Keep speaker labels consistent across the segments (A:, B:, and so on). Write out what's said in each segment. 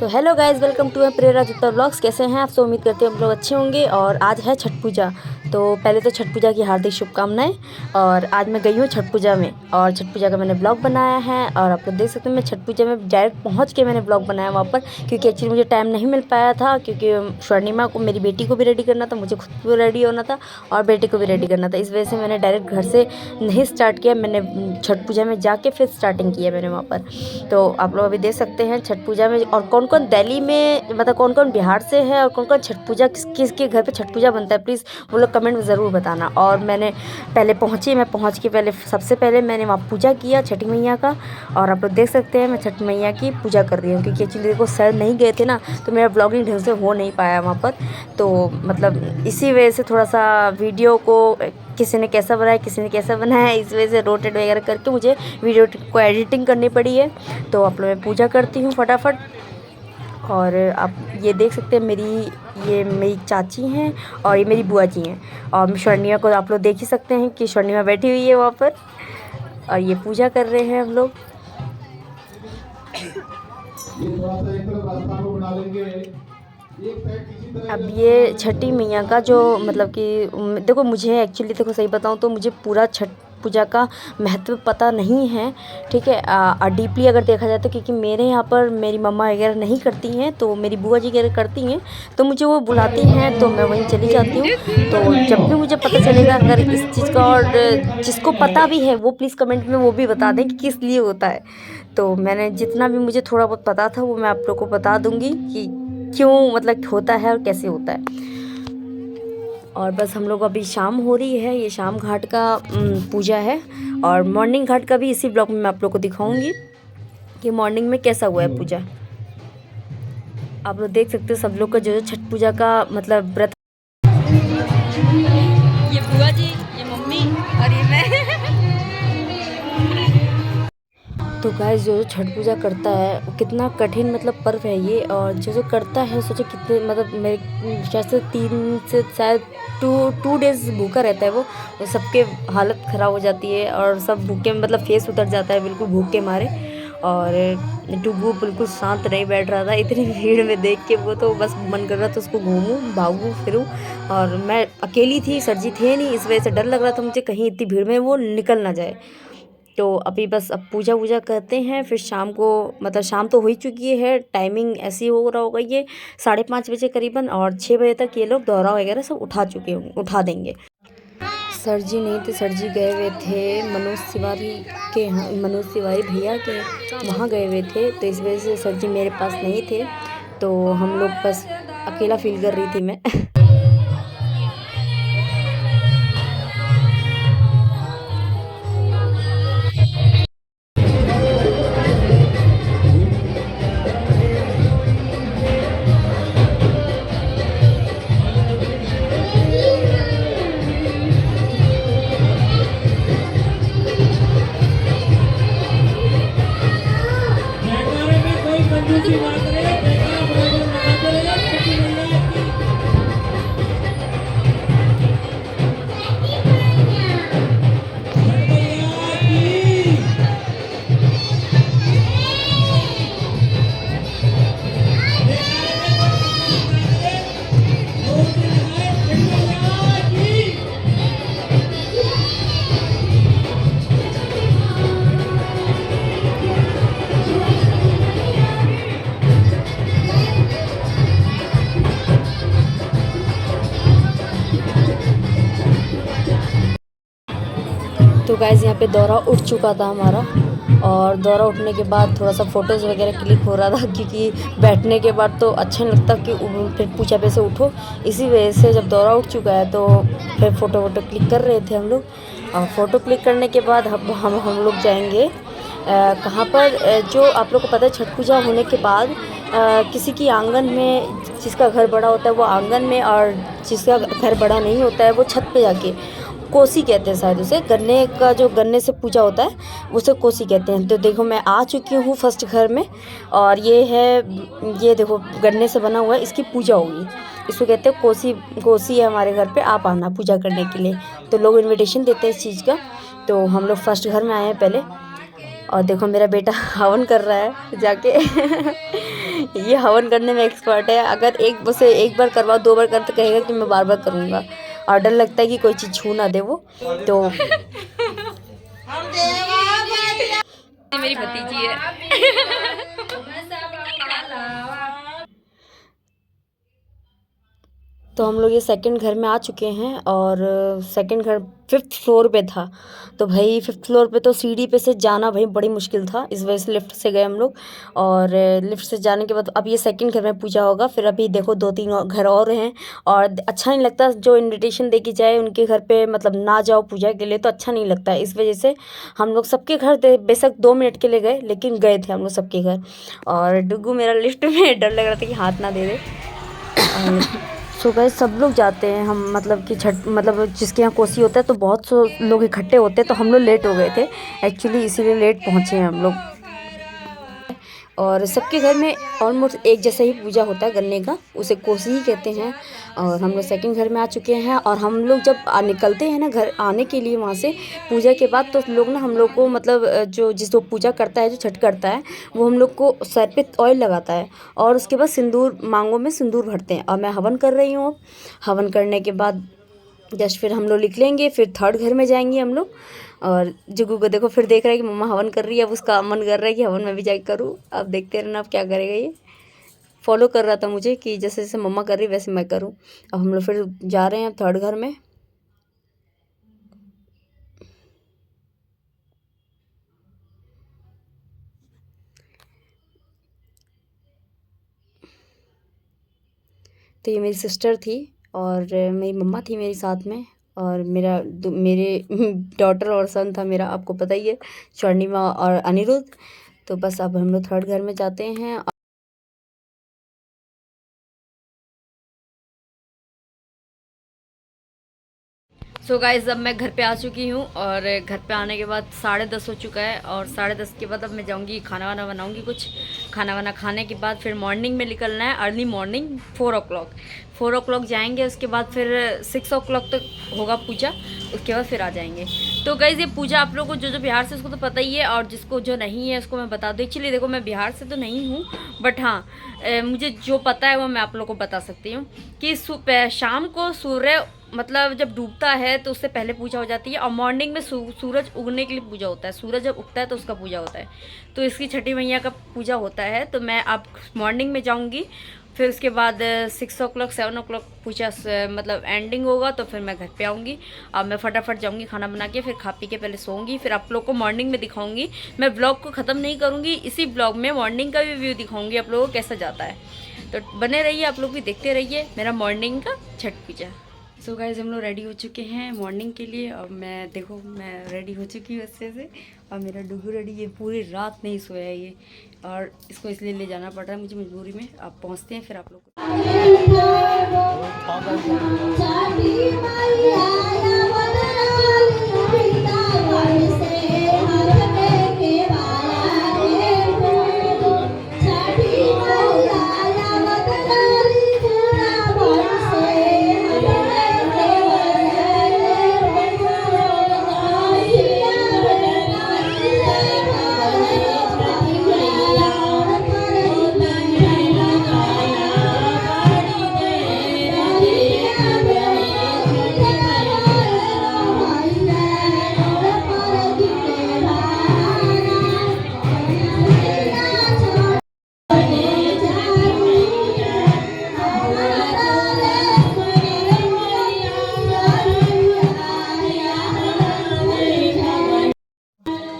A: So hello guys, welcome to Prerna Jutta vlogs. कैसे हैं आप? सो उम्मीद करते हैं हम लोग अच्छे होंगे। और आज है छठ पूजा, तो पहले तो छठ पूजा की हार्दिक शुभकामनाएं। और आज मैं गई हूँ छठ पूजा में, और छठ पूजा का मैंने ब्लॉग बनाया है। और आप लोग देख सकते हैं मैं छठ पूजा में डायरेक्ट पहुँच के मैंने ब्लॉग बनाया वहाँ पर, क्योंकि एक्चुअली मुझे टाइम नहीं मिल पाया था। क्योंकि स्वर्णिमा को, मेरी बेटी को भी रेडी करना था, मुझे खुद को रेडी होना था और बेटे को भी रेडी करना था। इस वजह से मैंने डायरेक्ट घर से नहीं स्टार्ट किया, मैंने छठ पूजा में जाके फिर स्टार्टिंग किया मैंने वहाँ पर। तो आप लोग अभी देख सकते हैं छठ पूजा में, और कौन कौन दिल्ली में, मतलब कौन कौन बिहार से है, और कौन कौन छठ पूजा किसके घर पे छठ पूजा बनता है, प्लीज़ वो लोग कमेंट में ज़रूर बताना। और मैंने पहले पहुँची, मैं पहुँच के पहले सबसे पहले मैंने वहाँ पूजा किया छठी मैया का। और आप लोग देख सकते हैं मैं छठ मैया की पूजा कर रही हूँ, क्योंकि एक्चुअली देखो सर नहीं गए थे ना, तो मेरा ब्लॉगिंग ढंग से हो नहीं पाया वहाँ पर। तो मतलब इसी वजह से थोड़ा सा वीडियो को किसी ने कैसा बनाया, किसी ने कैसा बनाया, इस वजह से रोटेट वगैरह करके मुझे वीडियो को एडिटिंग करनी पड़ी है। तो आप लोग मैं पूजा करती हूँ फटाफट। और आप ये देख सकते हैं ये मेरी चाची हैं और ये मेरी बुआ जी हैं। और स्वर्णिमा को आप लोग देख ही सकते हैं कि स्वर्णिमा बैठी हुई है वहाँ पर, और ये पूजा कर रहे हैं हम लोग। अब ये छठी मैया का जो मतलब कि देखो, मुझे एक्चुअली देखो सही बताऊँ तो मुझे पूरा छठ पूजा का महत्व पता नहीं है, ठीक है। डीपली अगर देखा जाए तो, क्योंकि मेरे यहाँ पर मेरी मम्मा वगैरह नहीं करती हैं, तो मेरी बुआ जी वगैरह करती हैं, तो मुझे वो बुलाती हैं तो मैं वहीं चली जाती हूँ। तो जब भी मुझे पता चलेगा अगर इस चीज़ का, और जिसको पता भी है वो प्लीज़ कमेंट में वो भी बता दें कि किस लिए होता है। तो मैंने जितना भी मुझे थोड़ा बहुत पता था वो मैं आप लोग को बता दूँगी कि क्यों मतलब होता है और कैसे होता है। और बस हम लोग अभी शाम हो रही है, ये शाम घाट का पूजा है। और मॉर्निंग घाट का भी इसी ब्लॉग में मैं आप लोग को दिखाऊंगी कि मॉर्निंग में कैसा हुआ है पूजा। आप लोग देख सकते हो सब लोग का जो छठ पूजा का मतलब व्रत। ये बुआ जी, ये मम्मी और ये मैं। तो गाइस जो छठ पूजा करता है वो कितना कठिन मतलब पर्व है ये। और जो करता है सोचो कितने मतलब मेरे शायद से 3 से शायद टू डेज़ भूखा रहता है वो सबके हालत ख़राब हो जाती है, और सब भूखे मतलब फेस उतर जाता है बिल्कुल भूख के मारे। और डुगू बिल्कुल शांत नहीं बैठ रहा था, इतनी भीड़ में देख के वो तो बस मन कर रहा था उसको घूमूं भागूं फिरूं। और मैं अकेली थी, सर जी थे नहीं, इस वजह से डर लग रहा था मुझे कहीं इतनी भीड़ में वो निकल ना जाए। तो अभी बस अब पूजा वूजा करते हैं, फिर शाम को मतलब शाम तो हो ही चुकी है, टाइमिंग ऐसी हो रहा होगा ये 5:30 बजे करीबन, और 6 बजे तक ये लोग दौरा वगैरह सब उठा चुके होंगे, उठा देंगे। सर जी नहीं थे, सर जी गए हुए थे मनोज तिवारी के यहाँ, मनोज तिवारी भैया के वहाँ गए हुए थे, तो इस वजह से सर जी मेरे पास नहीं थे। तो हम लोग बस अकेला फील कर रही थी मैं। तो गाइस यहाँ पे दौरा उठ चुका था हमारा, और दौरा उठने के बाद थोड़ा सा फ़ोटोज़ वगैरह क्लिक हो रहा था, क्योंकि बैठने के बाद तो अच्छा नहीं लगता कि फिर पूछा पे से उठो। इसी वजह से जब दौरा उठ चुका है तो फिर फ़ोटो क्लिक कर रहे थे हम लोग। और फ़ोटो क्लिक करने के बाद हम लोग जाएंगे कहाँ पर, जो आप लोग को पता है छठ पूजा होने के बाद किसी की आंगन में, जिसका घर बड़ा होता है वो आंगन में, और जिसका घर बड़ा नहीं होता है वो छत पे जाके, कोसी कहते हैं शायद उसे, गन्ने का जो गन्ने से पूजा होता है उसे कोसी कहते हैं। तो देखो मैं आ चुकी हूँ फर्स्ट घर में, और ये है, ये देखो गन्ने से बना हुआ है, इसकी पूजा होगी, इसको कहते हैं कोसी। कोसी है हमारे घर पे, आप आना पूजा करने के लिए। तो लोग इनविटेशन देते हैं इस चीज़ का। तो हम लोग फर्स्ट घर में आए हैं पहले, और देखो मेरा बेटा हवन कर रहा है जाके। ये हवन करने में एक्सपर्ट है। अगर एक बार करवाओ 2 बार कर तो कहेगा कि मैं बार बार करूँगा। और डर लगता है कि कोई चीज़ छू ना दे वो। तो मेरी भतीजी है। तो हम लोग ये सेकंड घर में आ चुके हैं और सेकंड घर 5th फ्लोर पे था। तो भाई 5th फ्लोर पे तो सीढ़ी पे से जाना भाई बड़ी मुश्किल था, इस वजह से लिफ्ट से गए हम लोग। और लिफ्ट से जाने के बाद अब ये सेकंड घर में पूजा होगा। फिर अभी देखो 2-3 घर और हैं और अच्छा नहीं लगता जो इनविटेशन दे के जाए उनके घर पे, मतलब ना जाओ पूजा के लिए तो अच्छा नहीं लगता है। इस वजह से हम लोग सबके घर बेशक 2 मिनट के लिए गए, लेकिन गए थे हम लोग सबके घर। और डुगू मेरा लिफ्ट में डर लग रहा था कि हाथ ना दे दे। सो गाइस सब लोग जाते हैं हम, मतलब कि छठ, मतलब जिसके यहाँ कोसी होता है तो बहुत से लोग इकट्ठे होते हैं। तो हम लोग लेट हो गए थे एक्चुअली, इसीलिए लेट पहुँचे हैं हम लोग। और सबके घर में ऑलमोस्ट एक जैसा ही पूजा होता है गन्ने का, उसे कोसी ही कहते हैं। और हम लोग सेकंड घर में आ चुके हैं। और हम लोग जब निकलते हैं ना घर आने के लिए वहाँ से पूजा के बाद, तो लोग ना हम लोग को, मतलब जो पूजा करता है, जो छठ करता है, वो हम लोग को सर पे ऑयल लगाता है और उसके बाद सिंदूर, मांगों में सिंदूर भरते हैं। और मैं हवन कर रही हूँ। हवन करने के बाद जस्ट फिर हम लोग निकलेंगे, फिर थर्ड घर में जाएंगे हम लोग। और जुगू को देखो फिर देख रहा है कि मम्मा हवन कर रही है, अब उसका मन कर रहा है कि हवन में भी जाके करूँ। अब देखते रहना अब क्या करेगा ये। फॉलो कर रहा था मुझे कि जैसे जैसे मम्मा कर रही वैसे मैं करूँ। अब हम लोग फिर जा रहे हैं थर्ड घर में। तो ये मेरी सिस्टर थी और मेरी मम्मा थी मेरे साथ में। और मेरे डॉटर और सन था मेरा, आपको पता ही है, स्वर्णिमा और अनिरुद्ध। तो बस अब हम लोग थर्ड घर में जाते हैं। सो गाइस अब मैं घर पे आ चुकी हूँ और घर पे आने के बाद 10:30 हो चुका है। और 10:30 के बाद अब मैं जाऊँगी खाना वाना बनाऊँगी कुछ। खाना वाना खाने के बाद फिर मॉर्निंग में निकलना है, अर्ली मॉर्निंग 4 o'clock जाएंगे। उसके बाद फिर 6 o'clock तक होगा पूजा, उसके बाद फिर आ जाएंगे। तो गाइस ये पूजा आप लोगों को जो बिहार से उसको तो पता ही है, और जिसको जो नहीं है उसको मैं बता दूँ। एक्चुअली देखो मैं बिहार से तो नहीं हूँ, बट हाँ मुझे जो पता है वो मैं आप लोगों को बता सकती हूँ कि शाम को सूर्य, मतलब जब डूबता है तो उससे पहले पूजा हो जाती है। और मॉर्निंग में सूरज उगने के लिए पूजा होता है। सूरज जब उगता है तो उसका पूजा होता है। तो इसकी छठी मैया का पूजा होता है। तो मैं अब मॉर्निंग में जाऊंगी, फिर उसके बाद 6 o'clock 7 o'clock पूजा मतलब एंडिंग होगा। तो फिर मैं घर पे आऊँगी। अब मैं फटाफट जाऊँगी खाना बना के, फिर खा पी के पहले सोऊंगी। फिर आप लोग को मॉर्निंग में दिखाऊंगी। मैं ब्लॉग को ख़त्म नहीं करूँगी, इसी ब्लॉग में मॉर्निंग का भी व्यू दिखाऊँगी आप लोगों को कैसा जाता है। तो बने रहिए, आप लोग भी देखते रहिए मेरा मॉर्निंग का छठ पूजा। सो गाइस हम लोग रेडी हो चुके हैं मॉर्निंग के लिए। और मैं देखो मैं रेडी हो चुकी हूँ अच्छे से। और मेरा डुगू रेडी, ये पूरी रात नहीं सोया है ये, और इसको इसलिए ले जाना पड़ रहा है मुझे मजबूरी में। आप पहुँचते हैं फिर आप लोग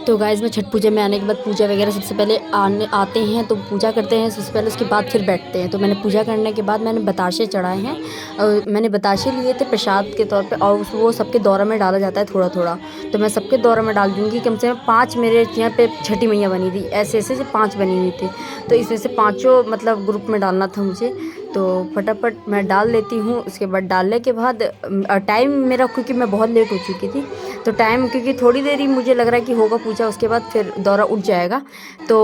A: तो गाइस मैं छठ पूजा में आने के बाद पूजा वगैरह सबसे पहले आते हैं तो पूजा करते हैं सबसे पहले, उसके बाद फिर बैठते हैं। तो मैंने पूजा करने के बाद मैंने बताशे चढ़ाए हैं, और मैंने बताशे लिए थे प्रसाद के तौर पे, और वो सबके दौरा में डाला जाता है थोड़ा थोड़ा। तो मैं सबके दौरा में डाल दूँगी। कम से कम 5 मेरे यहाँ पे छठी मैया बनी थी, ऐसे ऐसे से 5 बनी हुई थी। तो इसमें से 5 मतलब ग्रुप में डालना था मुझे। तो फटाफट मैं डाल लेती हूँ। उसके बाद डालने के बाद टाइम मेरा, क्योंकि मैं बहुत लेट हो चुकी थी, तो टाइम क्योंकि थोड़ी देर ही मुझे लग रहा है कि होगा पूजा, उसके बाद फिर दौरा उठ जाएगा। तो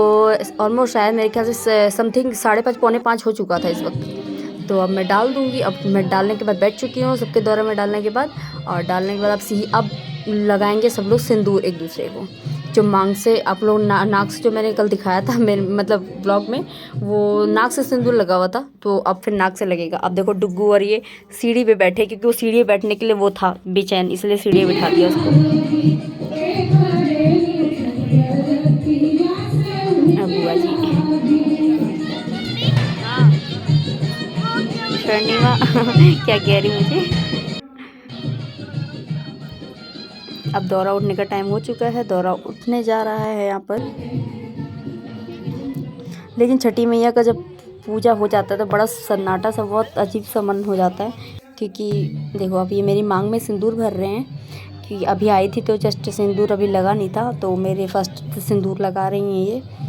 A: ऑलमोस्ट शायद मेरे ख्याल से समथिंग 4:30 पौने 5 हो चुका था इस वक्त। तो अब मैं डाल दूँगी। अब मैं डालने के बाद बैठ चुकी हूँ सबके दौरा में डालने के बाद। और डालने के बाद अब लगाएंगे सब लोग सिंदूर एक दूसरे को। जो मांग से आप लोग नाक से जो मैंने कल दिखाया था मेरे मतलब ब्लॉग में, वो नाक से सिंदूर लगा हुआ था, तो अब फिर नाक से लगेगा। अब देखो डुग्गू और ये सीढ़ी पे बैठे, क्योंकि वो सीढ़ी पे बैठने के लिए वो था बेचैन, इसलिए सीढ़ी पे बिठा दिया उसको। बुआ जी स्वर्णिमा क्या कह रही मुझे। अब दौरा उठने का टाइम हो चुका है, दौरा उठने जा रहा है यहाँ पर। लेकिन छठी मैया का जब पूजा हो जाता है तो बड़ा सन्नाटा सा, बहुत अजीब सा मन हो जाता है। क्योंकि देखो अब ये मेरी मांग में सिंदूर भर रहे हैं, कि अभी आई थी तो जस्ट सिंदूर अभी लगा नहीं था, तो मेरे फर्स्ट सिंदूर लगा रही हैं ये।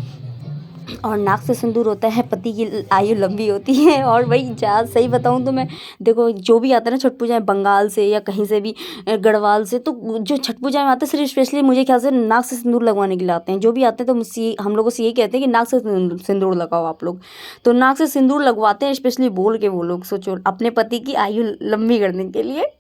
A: और नाक से सिंदूर होता है पति की आयु लंबी होती है। और वही जहाँ सही बताऊँ तो मैं देखो जो भी आता है ना छठ पूजा में, बंगाल से या कहीं से भी, गढ़वाल से, तो जो छठ पूजा में आते हैं सिर्फ स्पेशली मुझे ख्याल से नाक से सिंदूर लगवाने के लिए आते हैं। जो भी आते हैं तो मुझसे हम लोगों से यही कहते हैं कि नाक से सिंदूर लगाओ आप लोग। तो नाक से सिंदूर लगवाते हैं स्पेशली बोल के वो लोग, सोचो अपने पति की आयु लंबी करने के लिए।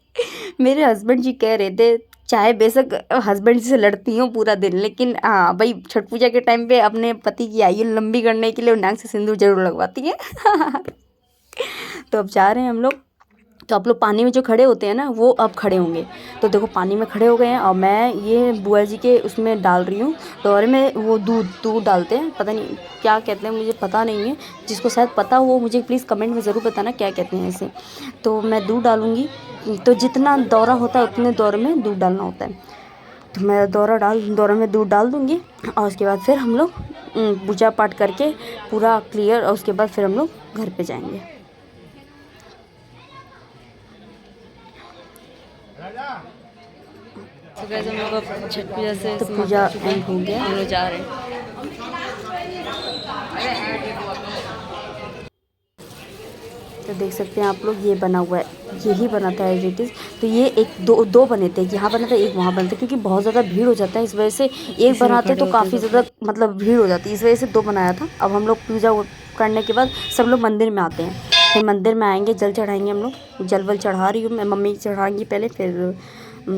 A: मेरे हस्बैंड जी कह रहे थे चाहे बेशक हस्बैंड से लड़ती हूँ पूरा दिन, लेकिन हाँ भाई छठ पूजा के टाइम पे अपने पति की आयु लंबी करने के लिए नाक से सिंदूर जरूर लगवाती है। तो अब जा रहे हैं हम लोग। तो आप लोग पानी में जो खड़े होते हैं ना, वो अब खड़े होंगे। तो देखो पानी में खड़े हो गए हैं और मैं ये बुआ जी के उसमें डाल रही हूँ दौरे में, वो दूध डालते हैं, पता नहीं क्या कहते हैं, मुझे पता नहीं है। जिसको शायद पता हो मुझे प्लीज़ कमेंट में ज़रूर बताना क्या कहते हैं इसे। तो मैं दूध डालूँगी, तो जितना दौरा होता है उतने दौरे में दूध डालना होता है। तो मैं दौरा में दूध डाल दूँगी, और उसके बाद फिर हम लोग पूजा पाठ करके पूरा क्लियर, और उसके बाद फिर हम लोग घर पे जाएंगे। तो गाइस हम लोग अब छठ पूजा से तो पूजा एंड हो गया, हम लोग जा रहे हैं। तो देख सकते हैं आप लोग ये बना हुआ है, यही बना था एज इट इज़। तो ये एक दो बने थे, यहाँ बना था एक वहाँ बना था, क्योंकि बहुत ज़्यादा भीड़ हो जाता है इस वजह से एक बनाते तो काफ़ी ज़्यादा मतलब भीड़ हो जाती है, इस वजह से दो बनाया था। अब हम लोग पूजा करने के बाद सब लोग मंदिर में आते हैं, फिर मंदिर में आएंगे, जल चढ़ाएंगे। हम लोग जल वल चढ़ा रही हूँ मैं, मम्मी चढ़ाएंगी पहले, फिर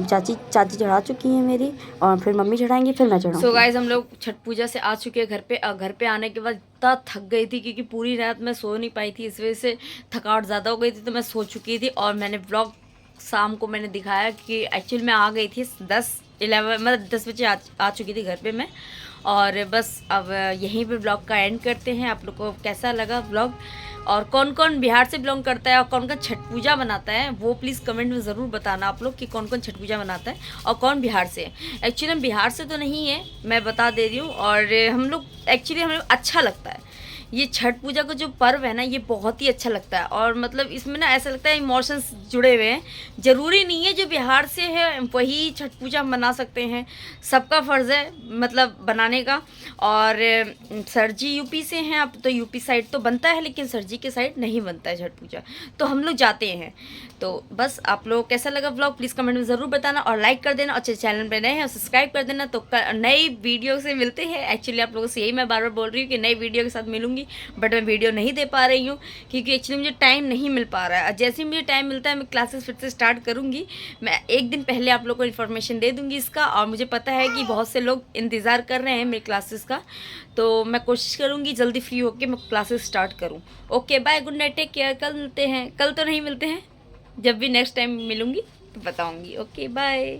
A: चाची चढ़ा चुकी हैं मेरी, और फिर मम्मी चढ़ाएंगी, फिर मैं चढ़ाऊँगी। सो गाइस हम लोग छठ पूजा से आ चुके हैं घर पे। घर पे आने के बाद इतना थक गई थी, क्योंकि पूरी रात मैं सो नहीं पाई थी, इस वजह से थकावट ज़्यादा हो गई थी, तो मैं सो चुकी थी। और मैंने ब्लॉग शाम को मैंने दिखाया कि एक्चुअली मैं आ गई थी 10-11 मतलब 10 बजे आ चुकी थी घर पे मैं। और बस अब यहीं पे ब्लॉग का एंड करते हैं। आप लोग को कैसा लगा ब्लॉग, और कौन कौन बिहार से बिलोंग करता है और कौन कौन छठ पूजा मनाता है, वो प्लीज़ कमेंट में ज़रूर बताना आप लोग कि कौन कौन छठ पूजा मनाता है और कौन बिहार से है। एक्चुअली हम बिहार से तो नहीं है, मैं बता दे रही हूँ। और हम लोग एक्चुअली हमें अच्छा लगता है ये छठ पूजा का जो पर्व है ना, ये बहुत ही अच्छा लगता है। और मतलब इसमें ना ऐसा लगता है इमोशंस जुड़े हुए हैं। ज़रूरी नहीं है जो बिहार से है वही छठ पूजा मना सकते हैं, सबका फ़र्ज़ है मतलब बनाने का। और सर जी यूपी से हैं, अब तो यूपी साइड तो बनता है, लेकिन सर जी के साइड नहीं बनता है छठ पूजा, तो हम लोग जाते हैं। तो बस आप लोग कैसा लगा ब्लॉग प्लीज़ कमेंट में ज़रूर बताना, और लाइक कर देना, और चैनल पर नए हैं सब्सक्राइब कर देना। तो नई वीडियो से मिलते हैं। एक्चुअली आप लोगों से यही मैं बार बार बोल रही हूँ कि नई वीडियो के साथ मिलूंगी, बट मैं वीडियो नहीं दे पा रही हूँ क्योंकि एक्चुअली मुझे टाइम नहीं मिल पा रहा है। जैसे ही मुझे टाइम मिलता है मैं क्लासेस फिर से स्टार्ट करूँगी। मैं एक दिन पहले आप लोग को इन्फॉर्मेशन दे दूँगी इसका, और मुझे पता है कि बहुत से लोग इंतज़ार कर रहे हैं मेरे क्लासेस का, तो मैं कोशिश करूँगी जल्दी फ्री होकर मैं क्लासेस स्टार्ट करूँ। Okay bye, good night, take care. कल मिलते हैं, कल तो नहीं मिलते हैं, जब भी नेक्स्ट टाइम मिलूँगी तो बताऊँगी। Okay bye.